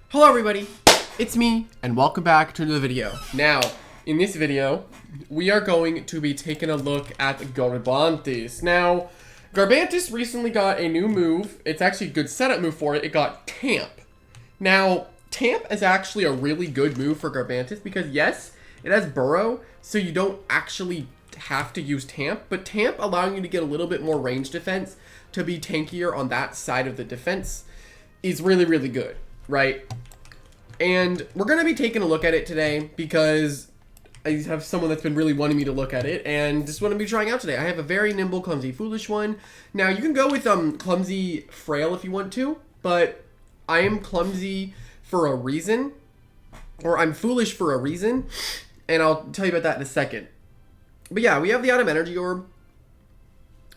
Hello everybody, it's me, and welcome back to another video. Now, in this video, we are going to be taking a look at Garbantis. Now, Garbantis recently got a new move. It's actually a good setup move for it. It got Tamp. Now, Tamp is actually a really good move for Garbantis because yes, it has Burrow, so you don't actually have to use Tamp, but Tamp allowing you to get a little bit more range defense to be tankier on that side of the defense is really, really good. Right? And we're going to be taking a look at it today because I have someone that's been really wanting me to look at it, and this is what I'm going to be trying out today. I have a very nimble, clumsy, foolish one. Now, you can go with clumsy, frail if you want to, but I am clumsy for a reason, or I'm foolish for a reason, and I'll tell you about that in a second. But yeah, we have the Autumn Energy Orb.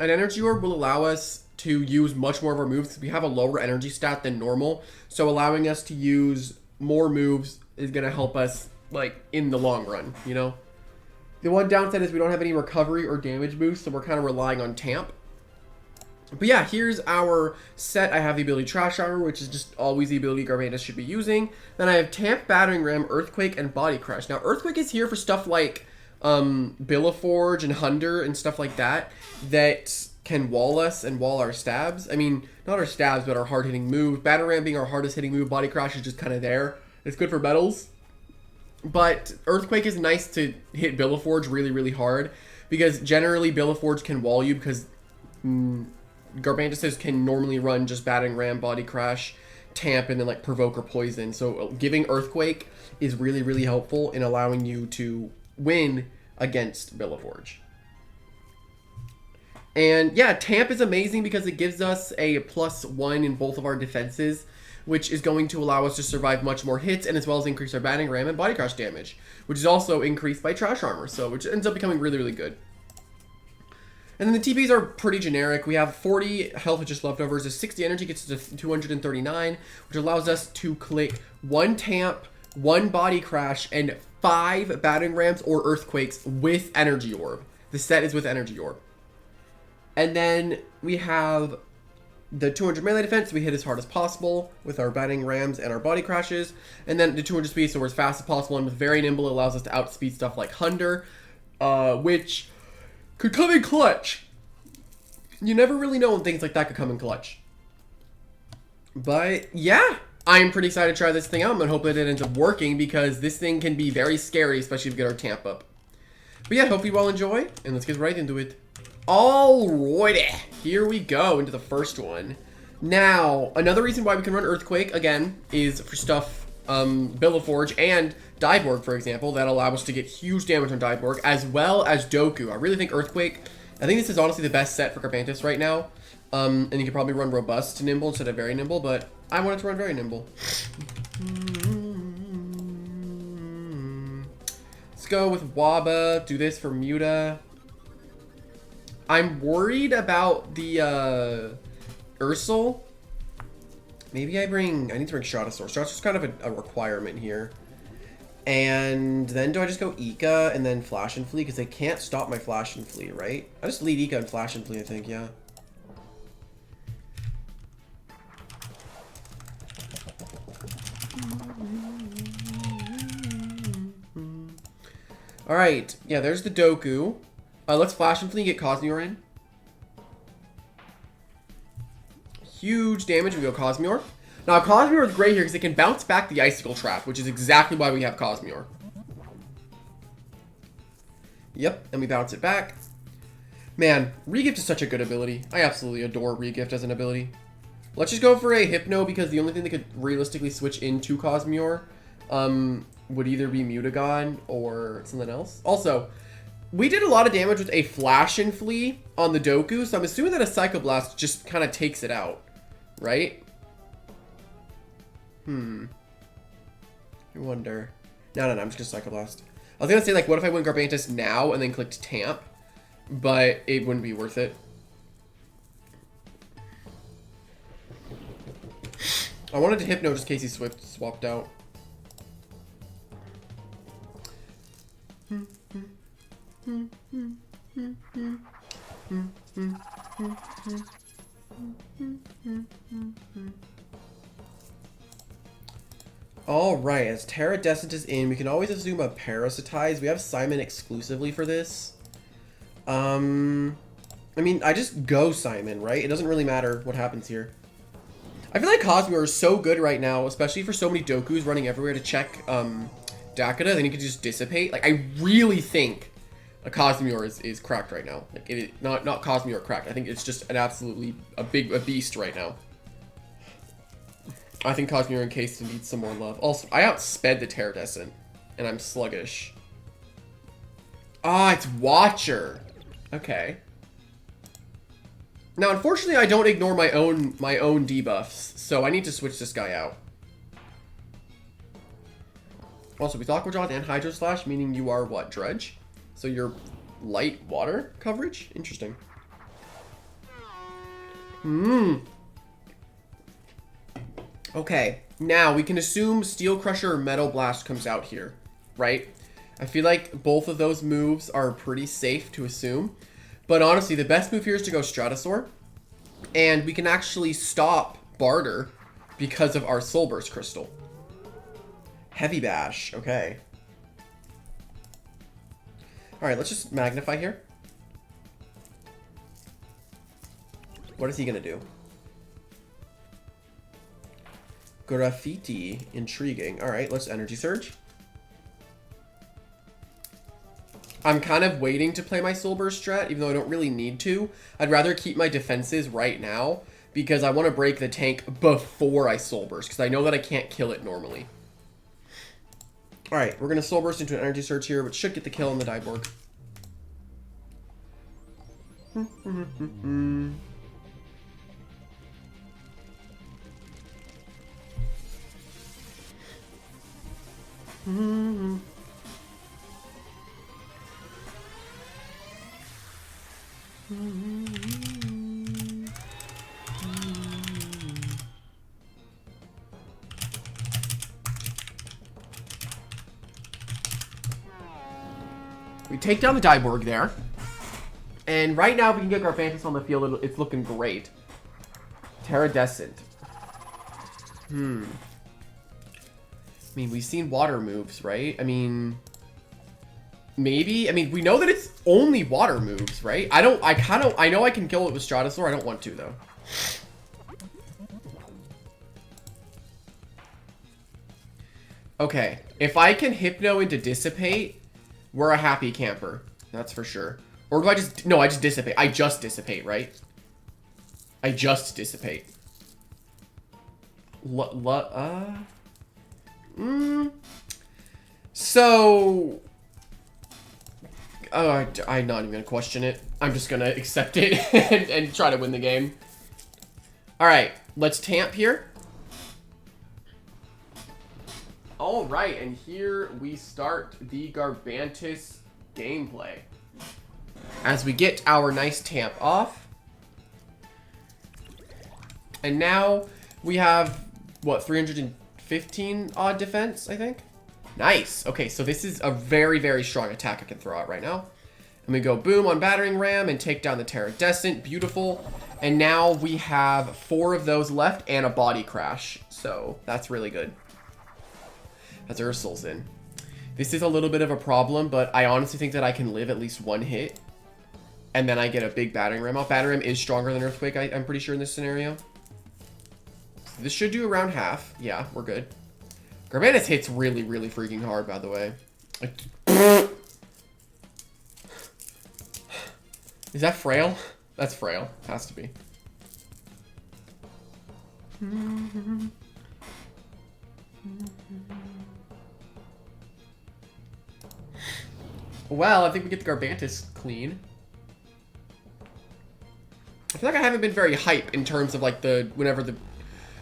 An Energy Orb will allow us to use much more of our moves because we have a lower energy stat than normal, so allowing us to use more moves is going to help us like in the long run, you know. The one downside is we don't have any recovery or damage boost, so we're kind of relying on Tamp. But yeah, here's our set. I have the ability Trash Armor, which is just always the ability Garbantis should be using. Then I have Tamp, Battering Ram, Earthquake, and Body Crush. Now Earthquake is here for stuff like Billaforge and Hunder and stuff like that can wall us and wall our stabs. I mean, not our stabs, but our hard-hitting move. Batter Ram being our hardest-hitting move. Body Crash is just kind of there. It's good for metals. But Earthquake is nice to hit Billaforge really, really hard. Because generally, Billaforge can wall you because Garbantis can normally run just Battering Ram, Body Crash, Tamp, and then like Provoke or Poison. So giving Earthquake is really, really helpful in allowing you to win against Billaforge. And yeah, Tamp is amazing because it gives us a +1 in both of our defenses, which is going to allow us to survive much more hits and as well as increase our Battering Ram and Body Crush damage, which is also increased by Trash Armor, so which ends up becoming really, really good. And then the TPs are pretty generic. We have 40 health with just leftovers. A 60 energy gets us to 239, which allows us to click 1 Tamp, 1 Body Crash, and 5 Battering Rams or Earthquakes with Energy Orb. The set is with Energy Orb. And then we have the 200 melee defense. We hit as hard as possible with our Battering Rams and our Body Crashes. And then the 200 speed, so we're as fast as possible. And with very nimble, it allows us to outspeed stuff like Hunder, which could come in clutch. You never really know when things like that could come in clutch. But yeah, I'm pretty excited to try this thing out. I'm going to hope that it ends up working because this thing can be very scary, especially if we get our Tamp up. But yeah, hope you all enjoy, and let's get right into it. Alrighty, here we go into the first one. Now, another reason why we can run Earthquake, again, is for stuff, Billaforge and Dyborg, for example, that allow us to get huge damage on Dyborg, as well as Doku. I really think Earthquake, I think this is honestly the best set for Garbantis right now. And you can probably run Robust to Nimble instead of Very Nimble, but I wanted to run Very Nimble. Let's go with Waba, do this for Muta. I'm worried about the Ursel. Maybe I need to bring Stratosaur. Stratosaur's kind of a requirement here. And then do I just go Ika and then Flash and Flee? Because they can't stop my Flash and Flee, right? I just lead Ika and Flash and Flee, I think, yeah. Alright, yeah, there's the Doku. Let's Flash and Flee and get Cosmure in. Huge damage. We go Cosmure. Now, Cosmure is great here because it can bounce back the Icicle Trap, which is exactly why we have Cosmure. Yep, and we bounce it back. Man, Regift is such a good ability. I absolutely adore Regift as an ability. Let's just go for a Hypno because the only thing that could realistically switch into Cosmure would either be Mutagon or something else. Also, we did a lot of damage with a Flash and Flee on the Doku, so I'm assuming that a Psychoblast just kind of takes it out, right? I wonder. No, I'm just gonna Psychoblast. I was gonna say, like, what if I went Garbantis now and then clicked Tamp, but it wouldn't be worth it. I wanted to Hypno just in case he swapped out. Alright, as Terradescent is in, we can always assume a Parasitize. We have Simon exclusively for this. I mean, I just go Simon, right? It doesn't really matter what happens here. I feel like Cosmere is so good right now, especially for so many Dokus running everywhere to check Dakota, then you can just dissipate. Like, I really think a Cosmere is cracked right now. Like, not Cosmere cracked. I think it's just an absolutely a beast right now. I think Cosmere Encased needs some more love. Also, I outsped the Terradescent, and I'm sluggish. Ah, it's Watcher. Okay. Now, unfortunately, I don't ignore my own debuffs, so I need to switch this guy out. Also, with Aqua Jaws and Hydro Slash, meaning you are what? Dredge? So you're light water coverage? Interesting. Okay, now we can assume Steel Crusher or Metal Blast comes out here, right? I feel like both of those moves are pretty safe to assume. But honestly, the best move here is to go Stratosaur. And we can actually stop Barter because of our Soul Burst Crystal. Heavy Bash, okay. Alright, let's just Magnify here. What is he gonna do? Graffiti, intriguing. Alright, let's Energy Surge. I'm kind of waiting to play my Soul Burst strat, even though I don't really need to. I'd rather keep my defenses right now, because I want to break the tank before I Soul Burst, because I know that I can't kill it normally. Alright, we're going to Soul Burst into an Energy Surge here, which should get the kill on the Diborg. We take down the Diborg there. And right now we can get Garbantis on the field. It's looking great. Terradescent. I mean, we've seen water moves, right? I mean, maybe. I mean, we know that it's only water moves, right? I know I can kill it with Stratosaur. I don't want to, though. Okay. If I can Hypno into Dissipate, we're a happy camper. That's for sure. Or do I just... No, I just Dissipate. I just Dissipate, right? I just Dissipate. So... Oh, I'm not even going to question it. I'm just going to accept it and try to win the game. Alright, let's Tamp here. Alright, and here we start the Garbantis gameplay. As we get our nice Tamp off. And now we have, what, 315 odd defense, I think? Nice. Okay, so this is a very, very strong attack I can throw out right now. And we go boom on Battering Ram and take down the Terradescent. Beautiful. And now we have 4 of those left and a Body Crash. So that's really good. As Ursul's in. This is a little bit of a problem, but I honestly think that I can live at least 1 hit. And then I get a big Battering Ram out. Battering Ram is stronger than Earthquake, I'm pretty sure, in this scenario. This should do around half. Yeah, we're good. Garbantis hits really, really freaking hard, by the way. Like, is that Frail? That's Frail. Has to be. Well, I think we get the Garbantis clean. I feel like I haven't been very hype in terms of like whenever the,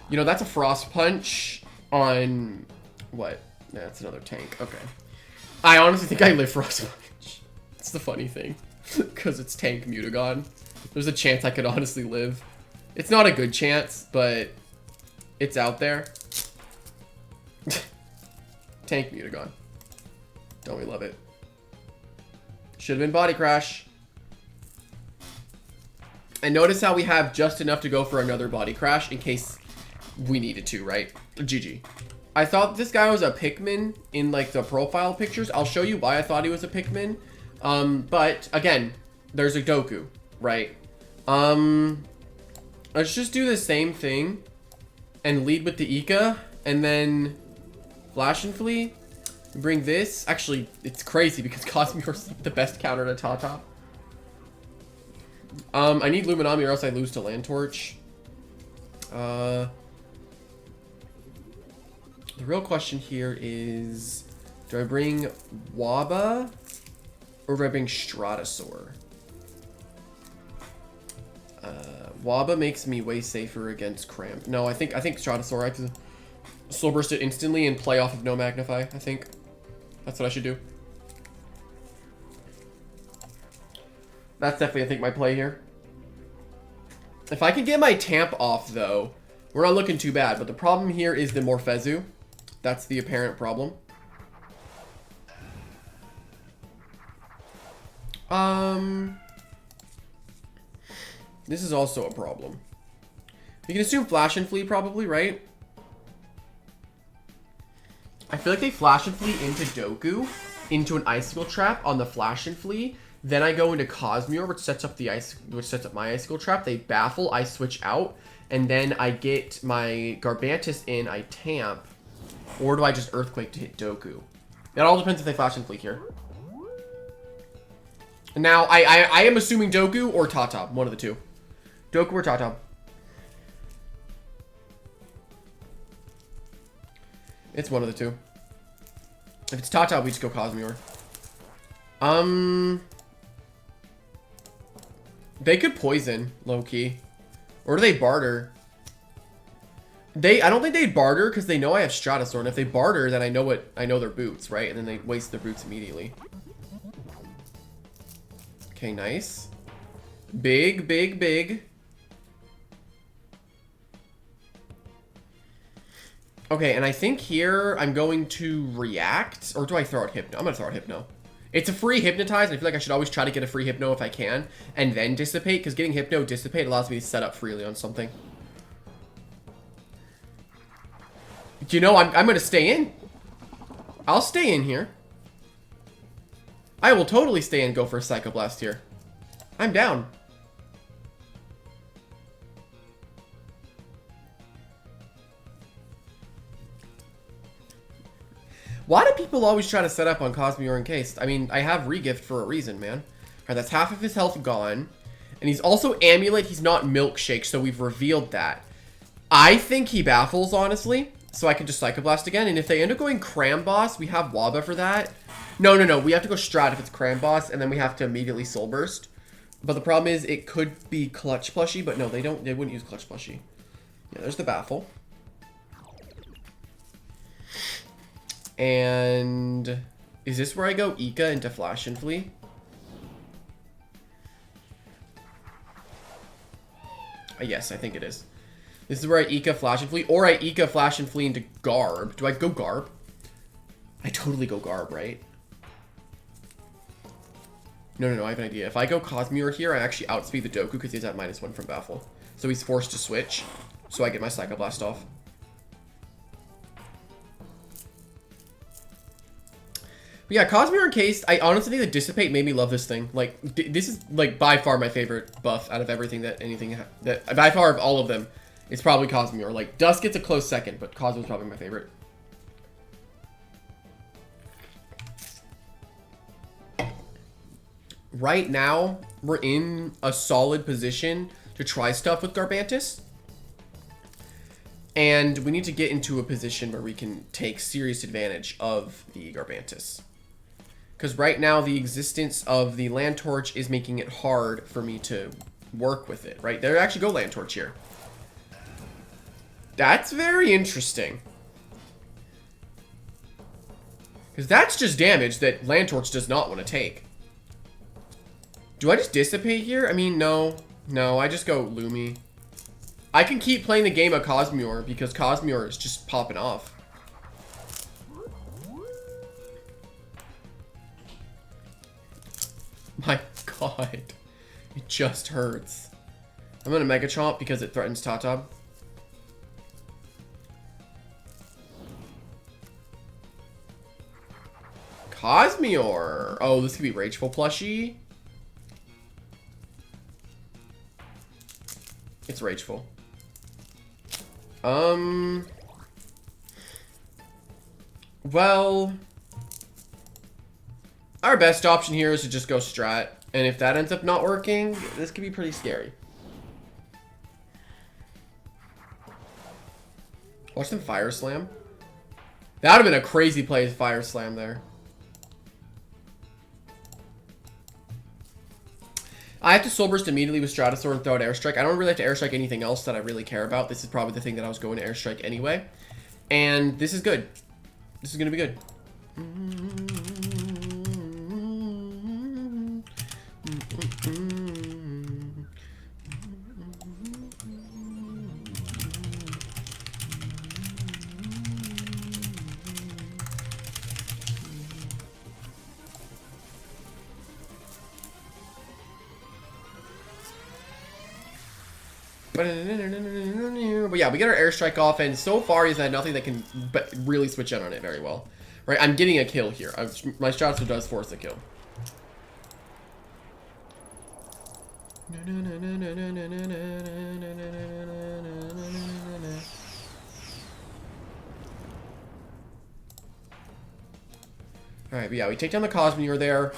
you know, that's a Frost Punch on what? That's another tank. Okay. I honestly think I live Frost Punch. It's the funny thing. Because it's tank Mutagon. There's a chance I could honestly live. It's not a good chance, but it's out there. Tank Mutagon. Don't we love it? Should have been Body Crash. And notice how we have just enough to go for another Body Crash in case we needed to, right? GG. I thought this guy was a Pikmin in like the profile pictures. I'll show you why I thought he was a Pikmin. But again, there's a Doku, right? Let's just do the same thing and lead with the Ika and then Flash and Flee. Bring this. Actually, it's crazy because Cosmore's the best counter to Tata. I need Luminami or else I lose to Landtorch. The real question here is, do I bring Waba or do I bring Stratosaur? Waba makes me way safer against Cramp. No, I think Stratosaur. I have to Soul Burst it instantly and play off of no Magnify. I think that's what I should do. That's definitely, I think, my play here. If I can get my Tamp off, though, we're not looking too bad. But the problem here is the Morphezu. That's the apparent problem. This is also a problem. You can assume Flash and Flee probably, right? I feel like they Flash and Flee into Doku, into an Icicle Trap on the Flash and Flee. Then I go into Cosmere, which sets up my Icicle Trap. They baffle, I switch out, and then I get my Garbantis in, I Tamp. Or do I just Earthquake to hit Doku? It all depends if they Flash and Flee here. Now, I am assuming Doku or Tata, one of the two. Doku or Tata. It's one of the two. If it's Tata, we just go Cosmere. They could poison, low-key. Or do they barter? I don't think they'd barter because they know I have Stratosaur. And if they barter, then I know their boots, right? And then they waste their boots immediately. Okay, nice. Big, big, big. Okay, and I think here I'm going to react. Or do I throw out Hypno? I'm going to throw out Hypno. It's a free Hypnotize, and I feel like I should always try to get a free Hypno if I can. And then Dissipate, because getting Hypno, Dissipate allows me to set up freely on something. You know, I'm going to stay in. I'll stay in here. I will totally stay and go for a Psychoblast here. I'm down. Why do people always try to set up on Cosmere Encased? I mean, I have Regift for a reason, man. Alright, that's half of his health gone. And he's also Amulet. He's not Milkshake, so we've revealed that. I think he baffles, honestly. So I can just Psychoblast again. And if they end up going Cram Boss, we have Waba for that. No. We have to go Strat if it's Cram Boss, and then we have to immediately Soul Burst. But the problem is, it could be Clutch Plushie, but no, they wouldn't use Clutch Plushie. Yeah, there's the Baffle. And is this where I go Ika into Flash and Flee? Yes, I think it is. This is where I Ika Flash and Flee, or I Ika Flash and Flee into Garb. Do I go Garb? I totally go Garb, right? No, I have an idea. If I go Cosmere here, I actually outspeed the Doku because he's at -1 from Baffle. So he's forced to switch, so I get my Psychoblast off. But yeah, Cosmere Encased, I honestly think that Dissipate made me love this thing. Like, this is, like, by far my favorite buff out of everything that by far of all of them, it's probably Cosmere. Like, Dusk gets a close second, but Cosmore's probably my favorite. Right now, we're in a solid position to try stuff with Garbantis. And we need to get into a position where we can take serious advantage of the Garbantis. Because right now, the existence of the Landtorch is making it hard for me to work with it, right? There actually go Landtorch here. That's very interesting. Because that's just damage that Landtorch does not want to take. Do I just Dissipate here? I mean, no. No, I just go Lumi. I can keep playing the game of Cosmere because Cosmere is just popping off. My god. It just hurts. I'm gonna Mega Chomp because it threatens Tatab. Cosmior. Oh, this could be Rageful plushie. It's Rageful. Well, our best option here is to just go strat. And if that ends up not working, this could be pretty scary. Watch them Fire Slam. That would have been a crazy play to Fire Slam there. I have to Soul Burst immediately with Stratosaur and throw out Airstrike. I don't really have to Airstrike anything else that I really care about. This is probably the thing that I was going to Airstrike anyway. And this is good. This is going to be good. But yeah, we get our Airstrike off, and so far he's had nothing that can really switch in on it very well. Right, I'm getting a kill here. My Stratosaur does force a kill. Alright, but yeah, we take down the Cosmior there.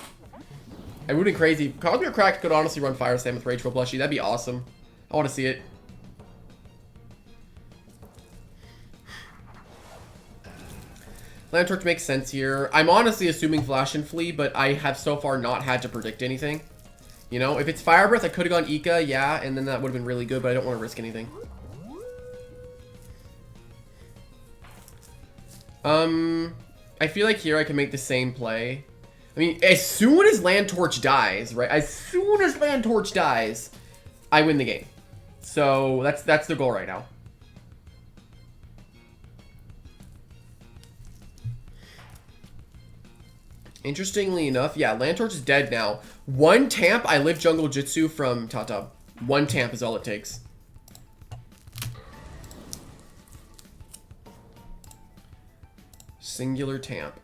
It would be crazy. Cosmior Crack could honestly run Fire Slam with Rageful plushie. That'd be awesome. I want to see it. Land Torch makes sense here. I'm honestly assuming Flash and Flee, but I have so far not had to predict anything. You know, if it's Fire Breath, I could have gone Ika, yeah, and then that would have been really good, but I don't want to risk anything. I feel like here I can make the same play. I mean, as soon as Land Torch dies, right? As soon as Land Torch dies, I win the game. So that's the goal right now. Interestingly enough, yeah, Land Torch is dead now. One Tamp, I live Jungle Jitsu from Tata. One Tamp is all it takes. Singular Tamp.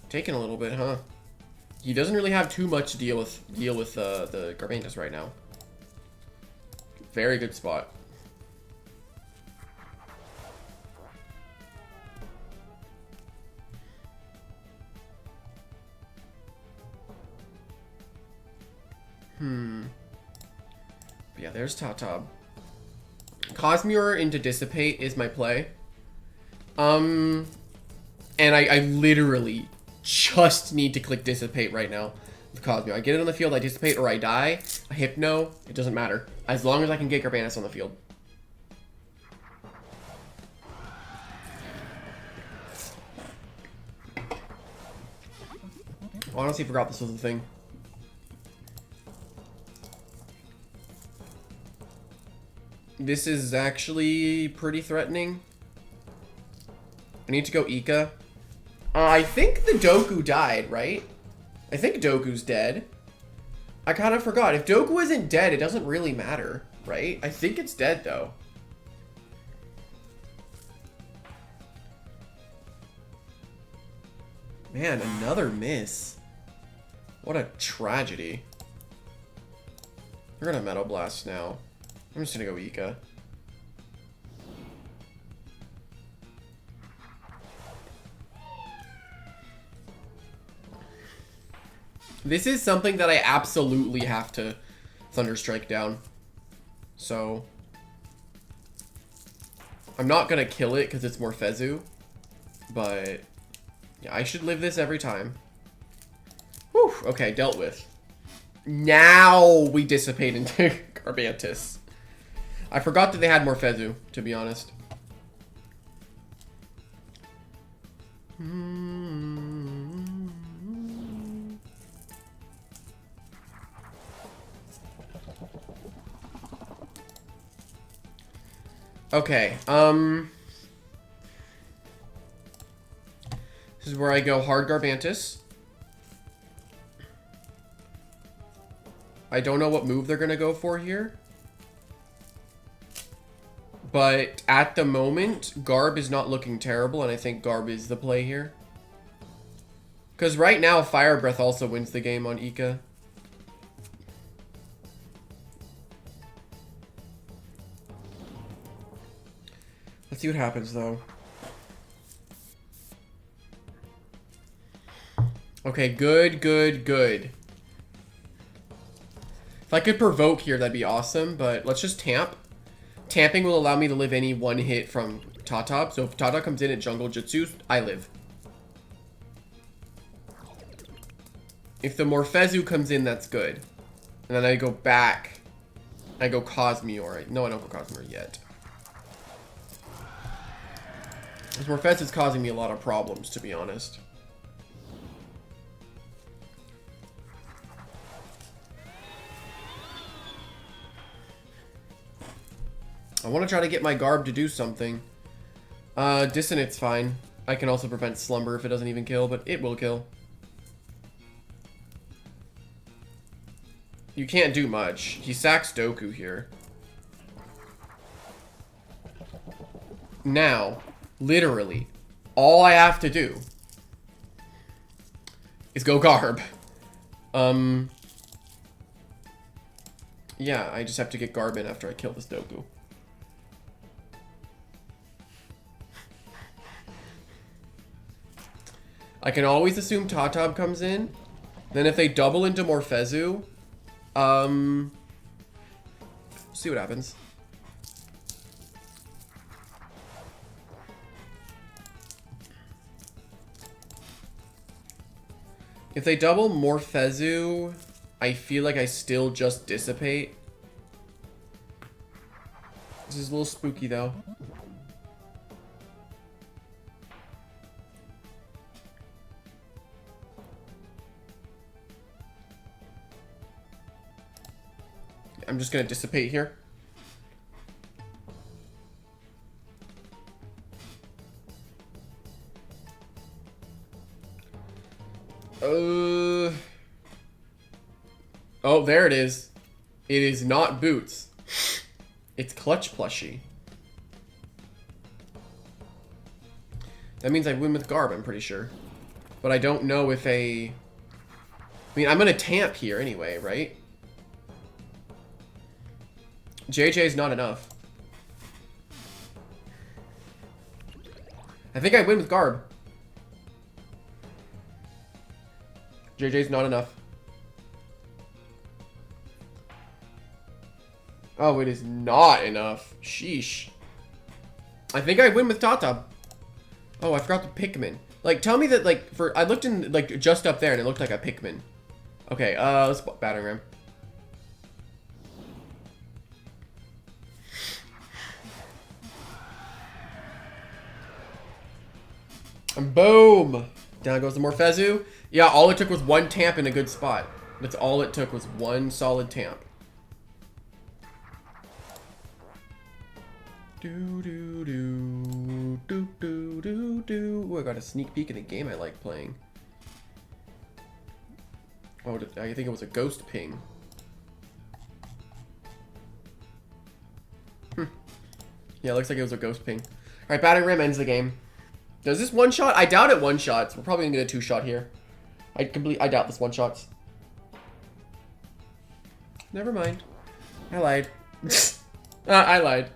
Taking a little bit, huh? He doesn't really have too much to deal with the Garbantis right now. Very good spot. But yeah, there's Tatab. Cosmior into Dissipate is my play. And I literally just need to click Dissipate right now with Cosmior. I get it on the field, I Dissipate, or I die. I Hypno, it doesn't matter. As long as I can get Garbantis on the field. Honestly, forgot this was a thing. This is actually pretty threatening. I need to go Ika. I think the Doku died, right? I think Doku's dead. I kind of forgot. If Doku isn't dead, it doesn't really matter, right? I think it's dead, though. Man, another miss. What a tragedy. We're gonna Metal Blast now. I'm just gonna go Ika. This is something that I absolutely have to Thunderstrike down. So I'm not gonna kill it because it's more Fezu, but yeah, I should live this every time. Whew, okay, dealt with. Now we Dissipate into Garbantis. I forgot that they had more Fezu, to be honest. Okay, this is where I go hard Garbantis. I don't know what move they're gonna go for here. But at the moment, Garb is not looking terrible, and I think Garb is the play here. Because right now, Fire Breath also wins the game on Ika. Let's see what happens, though. Okay, good, good, good. If I could provoke here, that'd be awesome, but let's just Tamp. Tamping will allow me to live any one hit from Tatab, so if Tata comes in at Jungle Jutsu, I live. If the Morphezu comes in, that's good. And then I go back. I go Cosmeor. No, I don't go Cosmeor yet. This Morphezu is causing me a lot of problems, to be honest. I want to try to get my Garb to do something. Dissonant's fine. I can also prevent Slumber if it doesn't even kill, but it will kill. You can't do much. He sacks Doku here. Now, literally, all I have to do is go Garb. Yeah, I just have to get Garb in after I kill this Doku. I can always assume Tatab comes in. Then if they double into Morphezu, see what happens. If they double Morphezu, I feel like I still just dissipate. This is a little spooky though. I'm just gonna dissipate here. Oh, there it is. It is not Boots. It's Clutch Plushie. That means I win with Garb, I'm pretty sure. But I don't know if I mean, I'm gonna Tamp here anyway, right? JJ is not enough. I think I win with Garb. JJ's not enough. Oh, it is not enough. Sheesh. I think I win with Tata. Oh, I forgot the Pikmin. Like, tell me that, like, I looked in, like, just up there and it looked like a Pikmin. Okay, let's battering ram. And boom! Down goes the Morphezu. Yeah, all it took was one Tamp in a good spot. That's all it took was one solid Tamp. Do do do do do do do. Ooh, I got a sneak peek in a game I like playing. Oh, I think it was a ghost ping. Yeah, it looks like it was a ghost ping. Alright, batting ram ends the game. Does this one shot? I doubt it one shots. We're probably gonna get a two shot here. I doubt this one shots. Never mind. I lied. I lied.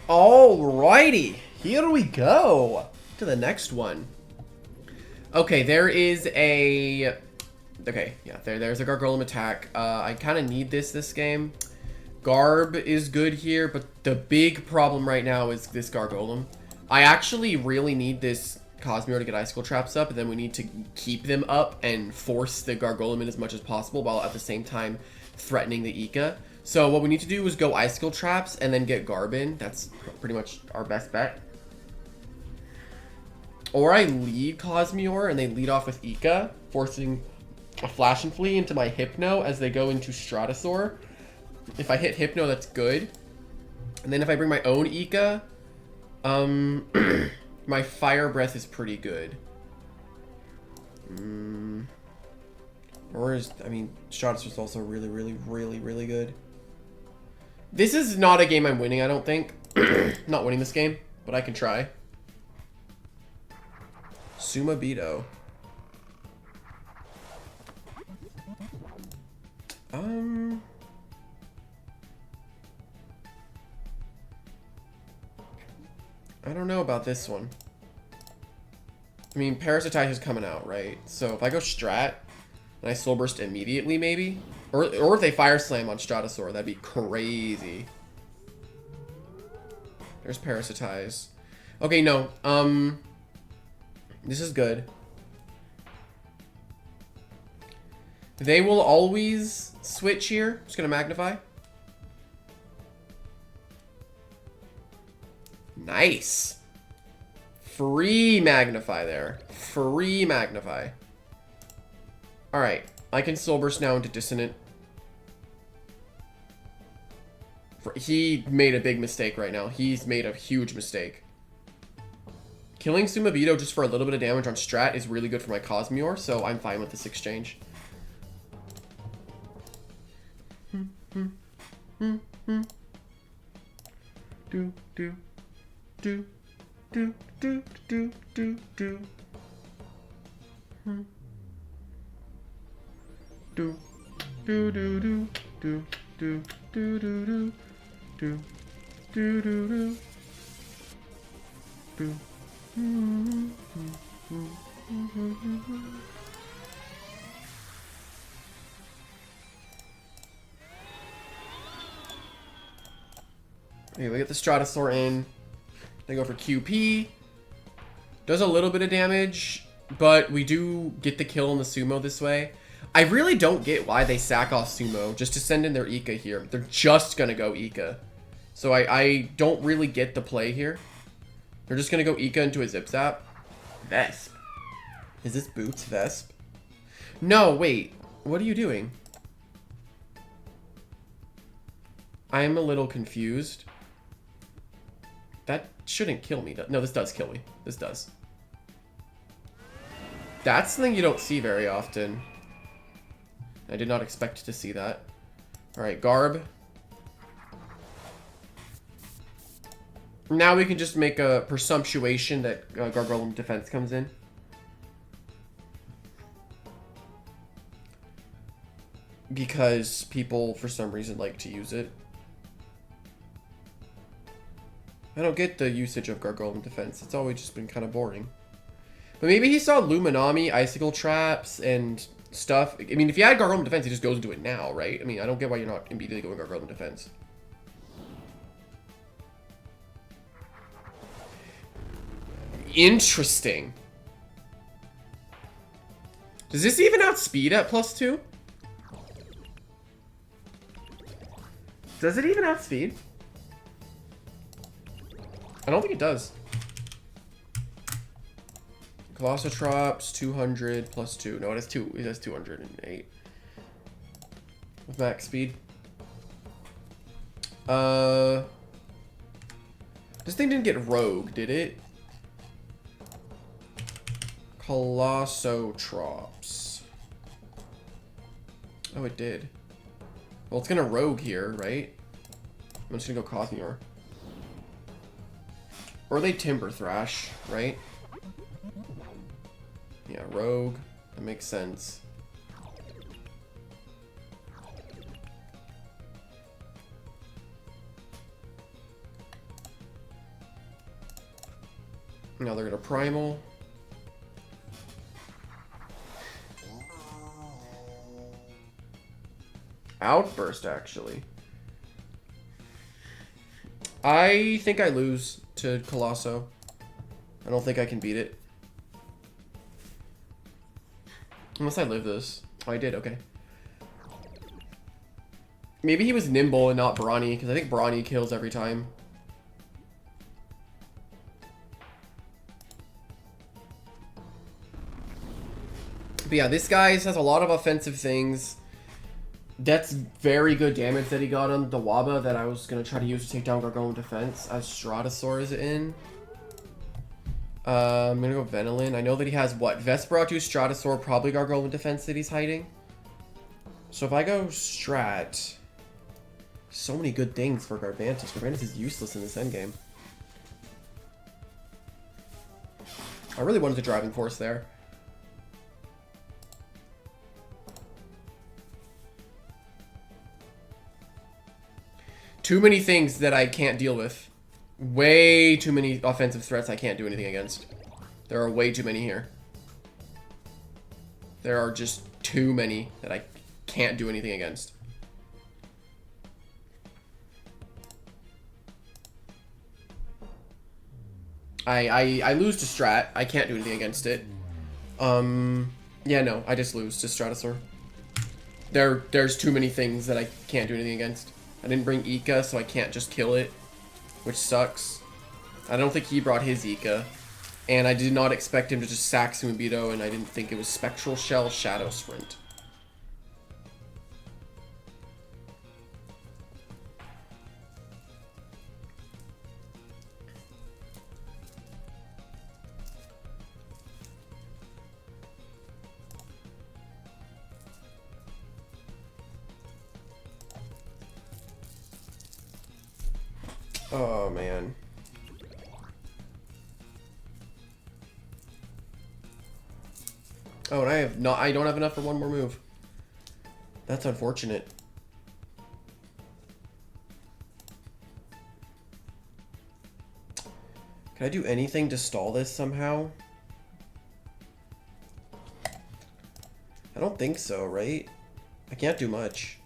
Alrighty, here we go to the next one. Okay, there is a. Okay, yeah, there's a Gargolem attack. I kind of need this game. Garb is good here, but the big problem right now is this Gargolem. I actually really need this Cosmeor to get Icicle Traps up, and then we need to keep them up and force the Gargolem in as much as possible while at the same time threatening the Ika. So what we need to do is go Icicle Traps and then get Garb in. That's pretty much our best bet. Or I lead Cosmeor and they lead off with Ika, forcing a Flash and Flee into my Hypno as they go into Stratosaur. If I hit Hypno, that's good. And then if I bring my own Ika, My fire breath is pretty good. Or is, I mean, Stratus is also really good. This is not a game I'm winning, I don't think. Not winning this game, but I can try. Sumabito. I don't know about this one. I mean, Parasitize is coming out, right? So if I go Strat, and I Soul Burst immediately, maybe? Or if they Fire Slam on Stratosaur, that'd be crazy. There's Parasitize. Okay, no. This is good. They will always switch here. Just gonna Magnify. Nice. Free Magnify there. Free Magnify. Alright. I can Soul Burst now into Dissonant. He made a big mistake right now. He's made a huge mistake. Killing Sumabito just for a little bit of damage on Strat is really good for my Cosmeor, so I'm fine with this exchange. Do do do do do do do do. Do do do do do do do do do do do do do. Okay, we get the Stratosaur in. They go for QP. Does a little bit of damage, but we do get the kill in the Sumo this way. I really don't get why they sack off Sumo just to send in their Ika here. They're just gonna go Ika. So I don't really get the play here. They're just gonna go Ika into a Zip Zap. Vesp. Is this Boots Vesp? No, wait. What are you doing? I am a little confused. That shouldn't kill me. No, this does kill me. This does. That's something you don't see very often. I did not expect to see that. Alright, Garb. Now we can just make a presumptuation that Gargoyle Defense comes in. Because people, for some reason, like to use it. I don't get the usage of Gargoyle Defense. It's always just been kind of boring. But maybe he saw Luminami, Icicle Traps, and stuff. I mean, if you had Gargoyle Defense, he just goes into it now, right? I mean, I don't get why you're not immediately going Gargoyle Defense. Interesting. Does this even outspeed at +2? Does it even outspeed? I don't think it does. Colossotrops, 200 +2. No, it has 2. It has 208. With max speed. This thing didn't get rogue, did it? Colossotrops. Oh, it did. Well, it's gonna rogue here, right? I'm just gonna go Cosmeor. Or they Timber Thrash, right? Yeah, rogue. That makes sense. Now they're gonna Primal. Outburst, actually. I think I lose to Colosso. I don't think I can beat it. Unless I live this. Oh, I did, okay. Maybe he was nimble and not Brawny, because I think Brawny kills every time. But yeah, this guy has a lot of offensive things. That's very good damage that he got on the Waba that I was going to try to use to take down Gargoyle Defense as Stratosaur is in. I'm going to go Venilin. I know that he has, what, Vesperatu, Stratosaur, probably Gargoyle Defense that he's hiding. So if I go Strat... So many good things for Garbantis. Garbantis is useless in this endgame. I really wanted the Driving Force there. Too many things that I can't deal with. Way too many offensive threats I can't do anything against. There are way too many here. There are just too many that I can't do anything against. I lose to Strat. I can't do anything against it. Yeah, no, I just lose to Stratosaur. There's too many things that I can't do anything against. I didn't bring Ika, so I can't just kill it, which sucks. I don't think he brought his Ika, and I did not expect him to just sack Sumibito, and I didn't think it was Spectral Shell Shadow Sprint. Oh, man. Oh, and I don't have enough for one more move. That's unfortunate. Can I do anything to stall this somehow? I don't think so, right? I can't do much.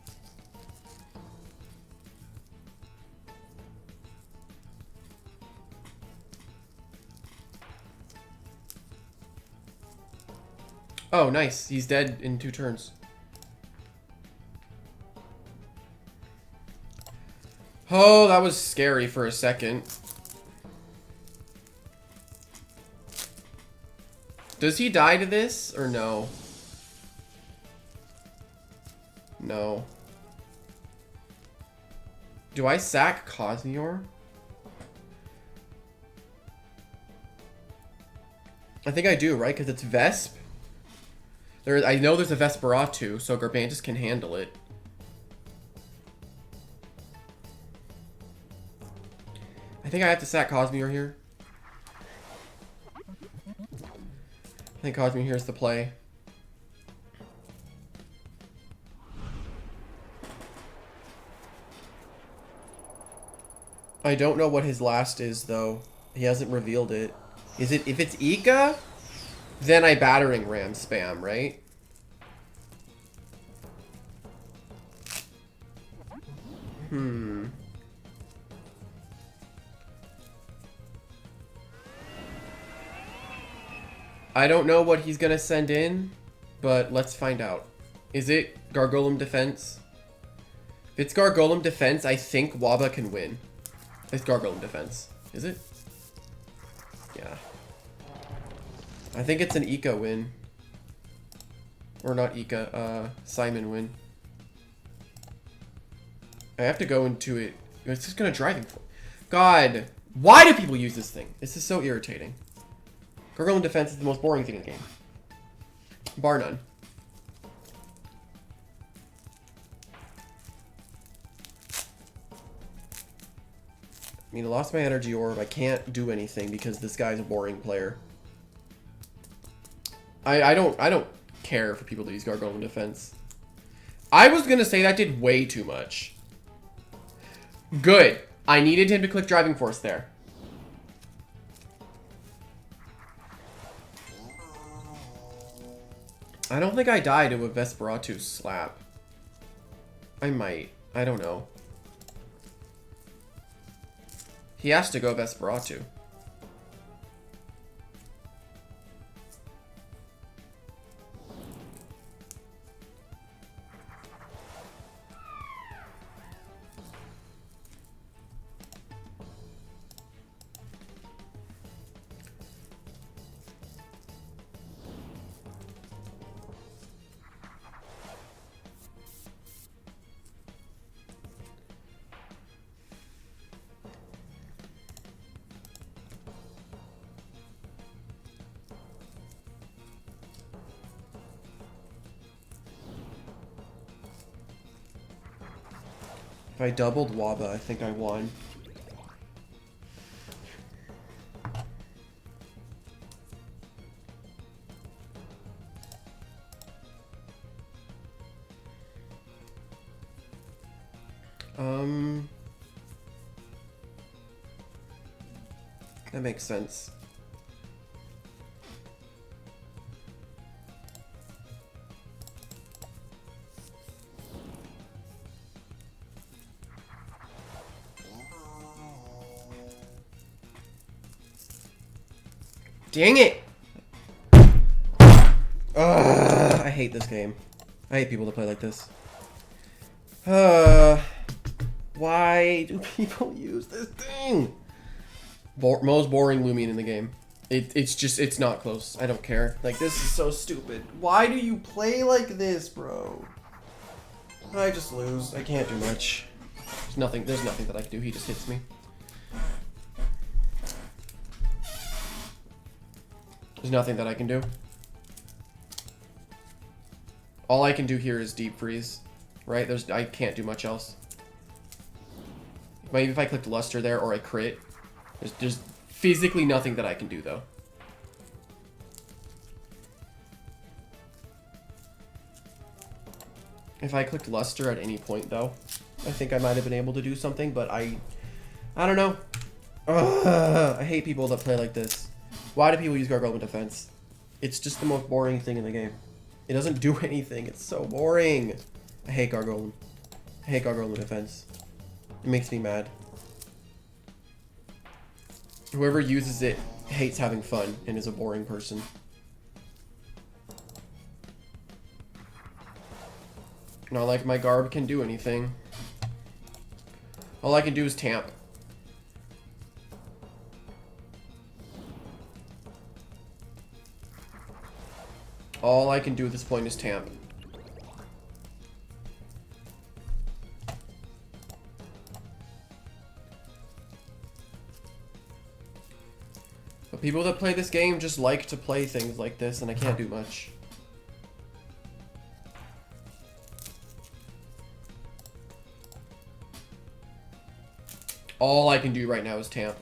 Oh, nice. He's dead in 2 turns. Oh, that was scary for a second. Does he die to this or no? No. Do I sack Cosmior? I think I do, right? Because it's Vesp. I know there's a Vesperatu, so Garbantis can handle it. I think I have to sack Cosmior here. I think Cosmior here is the play. I don't know what his last is, though. He hasn't revealed it. Is it, if it's Ika, then I Battering Ram spam, right? I don't know what he's gonna send in, but let's find out. Is it Gargolem Defense? If it's Gargolem Defense, I think Waba can win. It's Gargolem Defense. Is it? Yeah. I think it's an Ika win. Or not Ika, Simon win. I have to go into it. It's just gonna Driving Force. God, why do people use this thing? This is so irritating. Gargoyle Defense is the most boring thing in the game. Bar none. I mean, I lost my energy orb. I can't do anything because this guy's a boring player. I don't care for people to use Gargoyle Defense. I was gonna say that did way too much. Good. I needed him to click Driving Force there. I don't think I die to a Vesperatu slap. I might. I don't know. He has to go Vesperatu. If I doubled Waba, I think I won. That makes sense. Dang it! I hate this game. I hate people that play like this. Why do people use this thing? Most boring Loomian in the game. It's not close. I don't care. Like, this is so stupid. Why do you play like this, bro? I just lose. I can't do much. There's nothing that I can do. He just hits me. There's nothing that I can do. All I can do here is deep freeze, right? I can't do much else. Maybe if I clicked Luster there or I crit. There's physically nothing that I can do, though. If I clicked Luster at any point, though, I think I might have been able to do something, but I don't know. I hate people that play like this. Why do people use Gargoyle defense? It's just the most boring thing in the game. It doesn't do anything. It's so boring. I hate Gargoyle. I hate Gargoyle defense. It makes me mad. Whoever uses it hates having fun and is a boring person. Not like my Garb can do anything. All I can do is Tamp. All I can do at this point is Tamp. But people that play this game just like to play things like this, and I can't do much. All I can do right now is Tamp.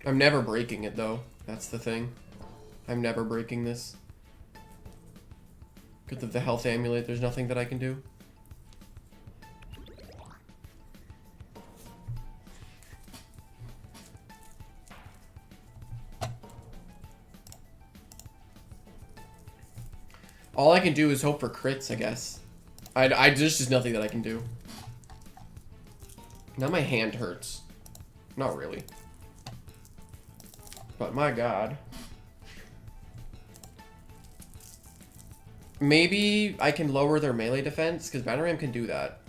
I'm never breaking it, though. That's the thing. I'm never breaking this. Because of the health amulet, there's nothing that I can do. All I can do is hope for crits, I guess. There's just nothing that I can do. Now my hand hurts. Not really. But my god. Maybe I can lower their melee defense, because Bannerram can do that.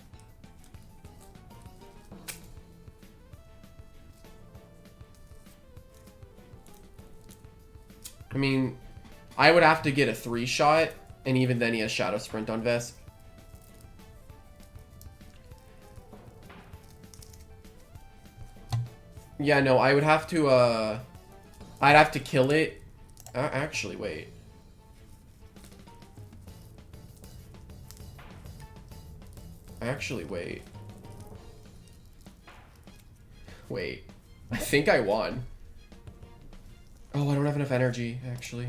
I mean, I would have to get a 3-shot, and even then he has Shadow Sprint on Vesp. Yeah, no, I would have to, I'd have to kill it. Actually, wait. Wait. Wait. I think I won. Oh, I don't have enough energy, actually.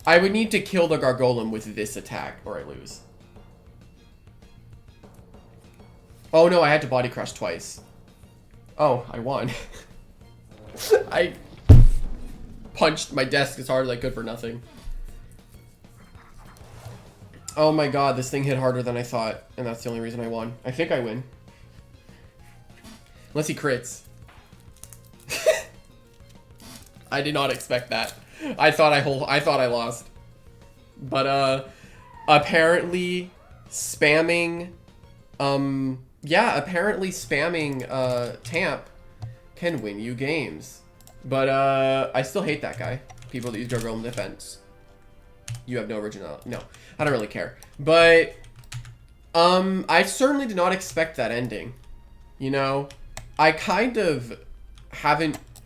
I would need to kill the Gargolem with this attack, or I lose. Oh no, I had to body crush twice. Oh, I won. I punched my desk as hard as I could for nothing. Oh my god, this thing hit harder than I thought, and that's the only reason I won. I think I win. Unless he crits. I did not expect that. I thought I lost. But apparently spamming apparently spamming Tamp can win you games. But I still hate that guy. People that use Gargoyle in defense. You have no originality. No, I don't really care. But I certainly did not expect that ending. You know, I kind of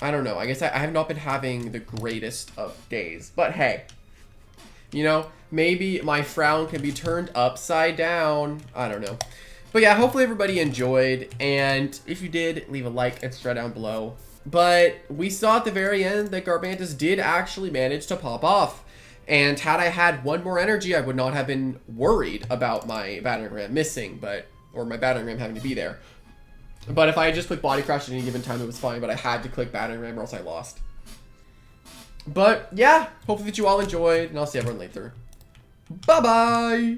I don't know. I guess I have not been having the greatest of days. But hey, you know, maybe my frown can be turned upside down. I don't know. But yeah, hopefully everybody enjoyed. And if you did, leave a like and subscribe down below. But we saw at the very end that Garbantis did actually manage to pop off. And had I had one more energy, I would not have been worried about my battering ram missing, or my battering ram having to be there. But if I had just clicked body crash at any given time, it was fine, but I had to click battering ram or else I lost. But yeah, hopefully that you all enjoyed, and I'll see everyone later. Bye-bye!